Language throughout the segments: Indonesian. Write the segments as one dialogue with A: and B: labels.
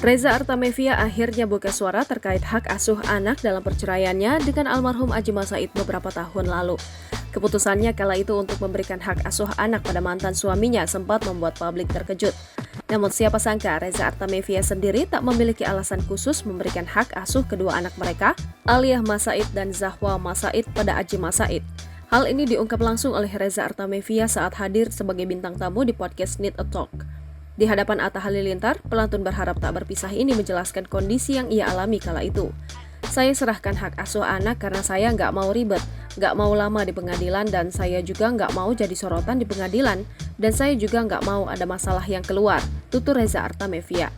A: Reza Artamevia akhirnya buka suara terkait hak asuh anak dalam perceraiannya dengan almarhum Adjie Said beberapa tahun lalu. Keputusannya kala itu untuk memberikan hak asuh anak pada mantan suaminya sempat membuat publik terkejut. Namun siapa sangka Reza Artamevia sendiri tak memiliki alasan khusus memberikan hak asuh kedua anak mereka, Aliyah Said dan Zahwa Said pada Adjie Said. Hal ini diungkap langsung oleh Reza Artamevia saat hadir sebagai bintang tamu di podcast Need a Talk. Di hadapan Atta Halilintar, pelantun berharap tak berpisah ini menjelaskan kondisi yang ia alami kala itu. Saya serahkan hak asuh anak karena saya nggak mau ribet, nggak mau lama di pengadilan, dan saya juga nggak mau jadi sorotan di pengadilan, dan saya juga nggak mau ada masalah yang keluar, tutur Reza Artamevia.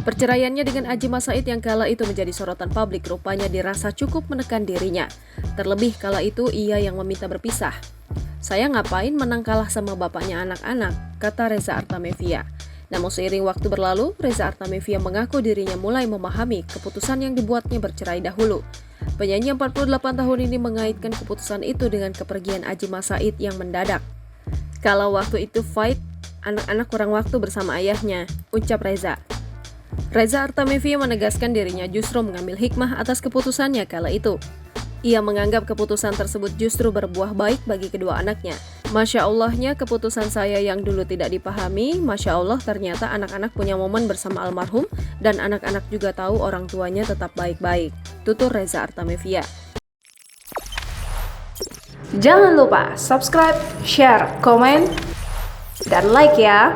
A: Perceraiannya dengan Adjie Said yang kala itu menjadi sorotan publik rupanya dirasa cukup menekan dirinya. Terlebih kala itu ia yang meminta berpisah. Saya ngapain menang kalah sama bapaknya anak-anak, kata Reza Artamevia. Namun seiring waktu berlalu, Reza Artamevia mengaku dirinya mulai memahami keputusan yang dibuatnya bercerai dahulu. Penyanyi 48 tahun ini mengaitkan keputusan itu dengan kepergian Adjie Said yang mendadak. Kalau waktu itu fight, anak-anak kurang waktu bersama ayahnya, ucap Reza. Reza Artamevia menegaskan dirinya justru mengambil hikmah atas keputusannya kala itu. Ia menganggap keputusan tersebut justru berbuah baik bagi kedua anaknya. Masya Allahnya keputusan saya yang dulu tidak dipahami, Masya Allah ternyata anak-anak punya momen bersama almarhum dan anak-anak juga tahu orang tuanya tetap baik-baik, tutur Reza Artamevia.
B: Jangan lupa subscribe, share, komen, dan like ya!